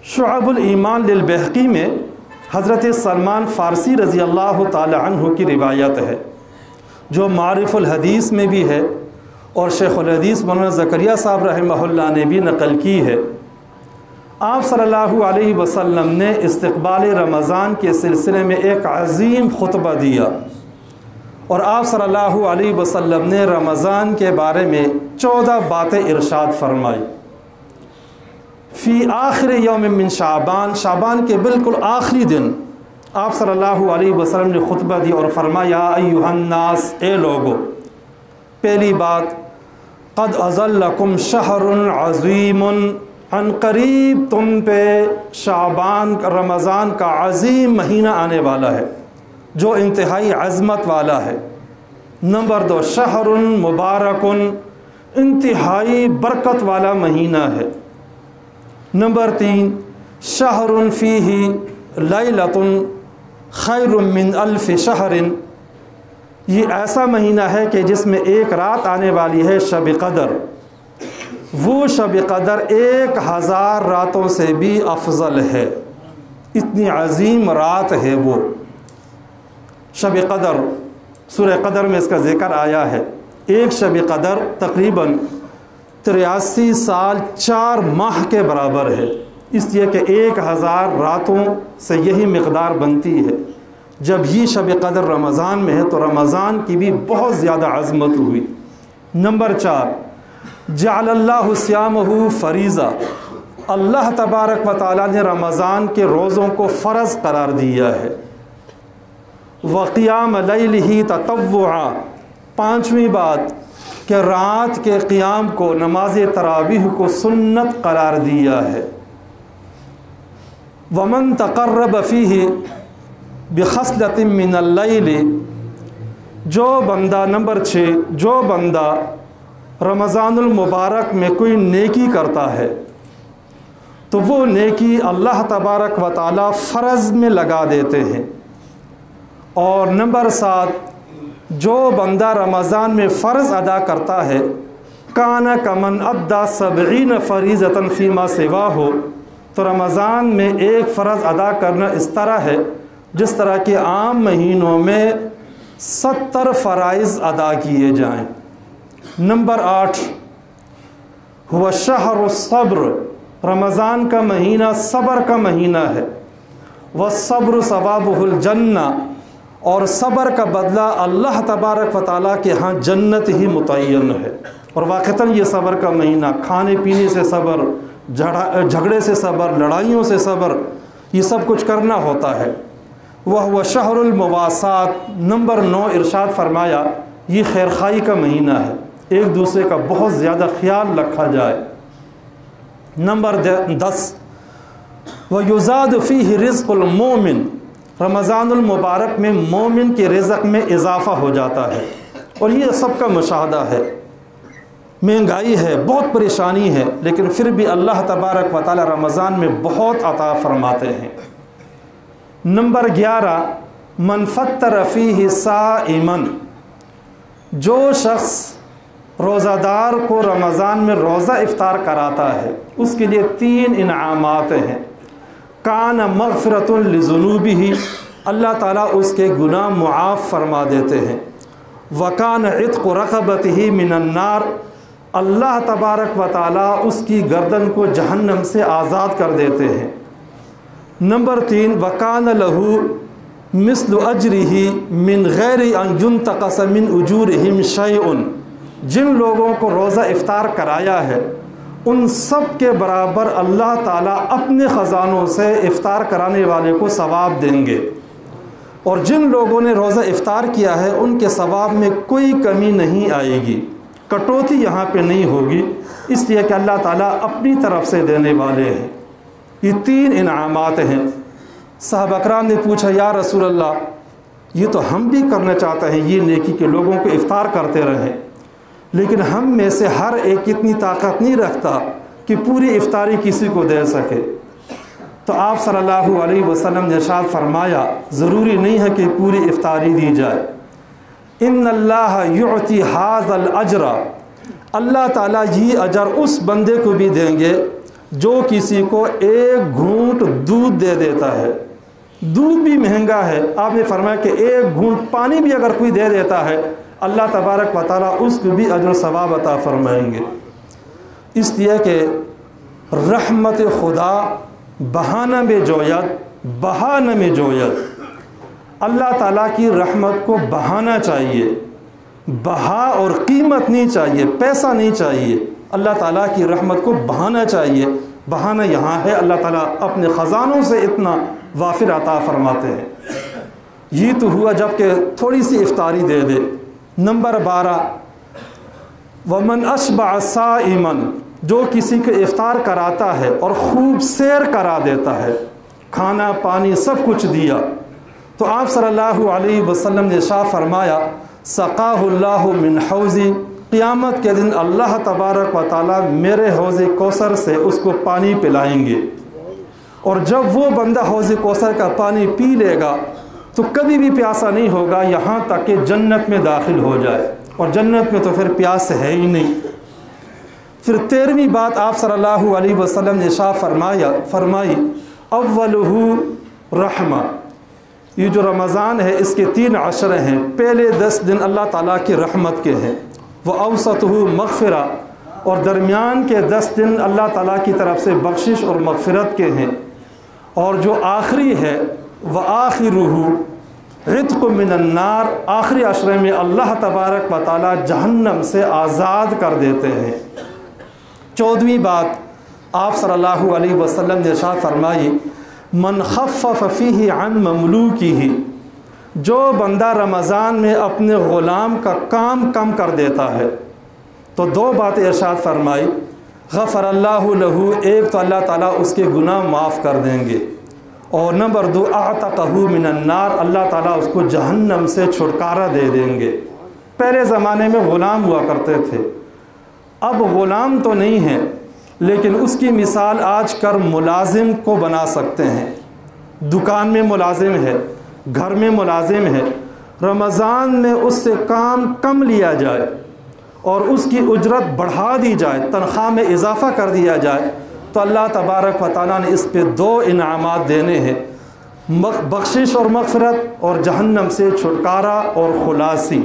शुअबुल ईमान लिल बहकी में हज़रत सलमान फ़ारसी रज़ी अल्लाह ताला अन्हु की रिवायत है, जो मारिफुल हदीस में भी है और शेखुल हदीस मौलाना ज़करिया साहब रहमहुल्लाह ने भी नकल की है। आप सल्लल्लाहु अलैहि वसल्लम ने इस्तक़बाल रमज़ान के सिलसिले में एक अज़ीम खुतबा दिया और आप सल्लल्लाहु अलैहि वसल्लम ने रमज़ान के बारे में 14 बातें इरशाद फरमाई। फ़ी आखिर यौम मिन शाबान, शाबान के बिल्कुल आखिरी दिन आप सल्लल्लाहु अलैहि वसल्लम ने खुतबा दी और फरमाया, अय्युहन्नास, ए लोगो, पहली बात, क़द अज़ल्लकुम शहरुन अज़ीमुन, अनक़रीब तुम पे शाबान रमज़ान का अज़ीम महीना आने वाला है जो इंतहाई अज़मत वाला है। नंबर 2, शहरुन मुबारकुन, इंतहाई बरकत वाला महीना है। नंबर 3, शहरुन फ़ीही लैलतुन खैरुम मिन अल्फ़ि शहरिन, ये ऐसा महीना है कि जिसमें एक रात आने वाली है शब क़दर, वो शब क़दर 1000 रातों से भी अफजल है। इतनी अजीम रात है वो शब क़दर। सूरह क़दर में इसका ज़िक्र आया है। एक शब क़दर तकरीबन 83 साल 4 माह के बराबर है, इसलिए कि 1000 रातों से यही मिक़दार बनती है। जब ये शब क़दर रमज़ान में है तो रमज़ान की भी बहुत ज़्यादा अज़मत हुई। नंबर 4, जअलल्लाहु सियामहु फ़रीज़ा, अल्लाह तबारक व तआला ने रमज़ान के रोज़ों को फ़र्ज़ करार दिया है। व क़ियाम लैलिही ततव्वुआ, 5वीं बात कि रात के क़ियाम को, नमाज तरावीह को सुन्नत करार दिया है। वमन तक़र्रब फ़ीही बिख़स्लतिन मिनल लैल, जो बंदा, नंबर 6, जो बंदा रमज़ानुल मुबारक में कोई नेकी करता है तो वो नेकी अल्लाह तबारक व तआला फ़र्ज़ में लगा देते हैं। और नंबर 7, जो बंदा रमज़ान में फ़र्ज़ अदा करता है, काना कमन अद्दा 70 फ़रीज़तन फ़ीमा सिवा हो, तो रमज़ान में एक फ़र्ज़ अदा करना इस तरह है जिस तरह के आम महीनों में 70 फ़राइज़ अदा किए जाएं। नंबर 8, हुवा शहर सब्र, रमज़ान का महीना सब्र का महीना है। व सब्र सवाबुहुल जन्ना, और सब्र का बदला अल्लाह तबारक व तआला के यहाँ जन्नत ही मुतय्यन है। और वाक़तन ये सब्र का महीना, खाने पीने से सब्र, झगड़े से सब्र, लड़ाइयों से सब्र, ये सब कुछ करना होता है। वह शहरुल मुवासात, नंबर 9 इरशाद फरमाया, ये खैरखाई का महीना है, एक दूसरे का बहुत ज़्यादा ख्याल रखा जाए। नंबर 10, व युज़ाद फ़ीहि रिज़्क़ुल मोमिन, रमज़ानुल मुबारक में मोमिन के रिज़्क़ में इजाफ़ा हो जाता है। और ये सबका मुशाहदा है, महंगाई है, बहुत परेशानी है, लेकिन फिर भी अल्लाह तबारक व तआला रमज़ान में बहुत अता फरमाते हैं। नंबर 11, मन फ़त्तर फ़ीहि साइमन, जो शख्स रोज़ादार को रमज़ान में रोज़ा इफ्तार कराता है उसके लिए 3 इनामात हैं। कान मग़फ़िरतुन लिज़ुनूबिही, अल्लाह ताला उसके गुनाह मुआफ़ फरमा देते हैं। वकान इत्क़ु रक़बतिही मिनन नार, अल्लाह तबारक व तआला उसकी गर्दन को जहन्नम से आज़ाद कर देते हैं। नंबर 3, वकान लहू मिस्लु अजरिही मिन गैरि अन युंतक़स मिन उजूरिहिम शैउन, जिन लोगों को रोज़ा इफ्तार कराया है उन सब के बराबर अल्लाह ताला अपने ख़ज़ानों से इफ्तार कराने वाले को सवाब देंगे। और जिन लोगों ने रोज़ा इफ्तार किया है उनके सवाब में कोई कमी नहीं आएगी, कटौती यहाँ पे नहीं होगी, इसलिए कि अल्लाह ताला अपनी तरफ से देने वाले हैं। ये 3 इनामात हैं। साहब अकराम ने पूछा, या रसूल अल्लाह, ये तो हम भी करना चाहते हैं ये नेकी के लोगों को इफ्तार करते रहें, लेकिन हम में से हर एक इतनी ताकत नहीं रखता कि पूरी इफ्तारी किसी को दे सके। तो आप सल्लल्लाहु अलैहि वसल्लम ने इरशाद फरमाया, ज़रूरी नहीं है कि पूरी इफ्तारी दी जाए। इन्नल्लाह युअती हाज़ल अजरा, अल्लाह ताला ये अजर उस बंदे को भी देंगे जो किसी को एक घूंट दूध दे देता है, दूध भी महंगा है, आपने फरमाया कि एक घूंट पानी भी अगर कोई दे देता है, अल्लाह तबारक व तआला उसको भी अजर सवाब अता फरमाएंगे। इसलिए कि रहमत खुदा बहाना में जोयत, बहाना में जोयत, अल्लाह ताला की रहमत को बहाना चाहिए, बहा और कीमत नहीं चाहिए, पैसा नहीं चाहिए। अल्लाह ताला की रहमत को बहाना चाहिए। बहाना यहाँ है, अल्लाह ताला अपने ख़ज़ानों से इतना वाफिर अता फरमाते हैं। ये तो हुआ जबकि थोड़ी सी इफ्तारी दे दे। नंबर 12, वमन अशबअ साइमन, जो किसी को इफ्तार कराता है और खूब सैर करा देता है, खाना पानी सब कुछ दिया, तो आप सल्लल्लाहु अलैहि वसल्लम ने इरशाद फरमाया, सक़ाहुल्लाहु मिन हौज़ी, क़यामत के दिन अल्लाह तबारक व तआला मेरे हौज़ कौसर से उसको पानी पिलाएंगे। और जब वो बंदा हौज़ कौसर का पानी पी लेगा तो कभी भी प्यासा नहीं होगा, यहाँ तक कि जन्नत में दाखिल हो जाए। और जन्नत में तो फिर प्यास है ही नहीं। फिर 13वीं बात आप सल्लल्लाहु अलैहि वसल्लम ने इरशाद फरमाई, अव्वलुहु रहमा, ये जो रमज़ान है इसके 3 अशरे हैं। पहले 10 दिन अल्लाह ताला की रहमत के हैं, व औसतहु मग़फ़िरा, और दरमियान के 10 दिन अल्लाह ताला की तरफ से बख्शिश और मग़फ़िरत के हैं। और जो आखिरी है, व आखिरुहु इत्क़ु मिनन नार, आखिरी अशरे में अल्लाह तबारक व तआला जहन्नम से आज़ाद कर देते हैं। 14वीं बात आप सल्लल्लाहु अलैहि वसल्लम ने इरशाद फरमाई, मन खफ़फ़ फ़ीही अन ममलूकिही, जो बंदा रमज़ान में अपने ग़ुलाम का काम कम कर देता है, तो 2 बातें इरशाद फरमाई, गफ़रल्लाहु लहू, एक तो अल्लाह ताला उसके गुनाह माफ़ कर देंगे, और नंबर 2 अअतक़हु मिनन नार, अल्लाह ताला उसको जहन्नम से छुटकारा दे देंगे। पहले ज़माने में ग़ुलाम हुआ करते थे, अब ग़ुलाम तो नहीं है, लेकिन उसकी मिसाल आज कर मुलाजिम को बना सकते हैं। दुकान में मुलाजिम है, घर में मुलाजिम है, रमज़ान में उससे काम कम लिया जाए और उसकी उजरत बढ़ा दी जाए, तनख्वाह में इजाफ़ा कर दिया जाए, तो अल्लाह तबारक व तआला ने इस पे 2 इनामात देने हैं, बख्शिश और मग़फ़िरत, और जहन्नम से छुटकारा और खुलासी।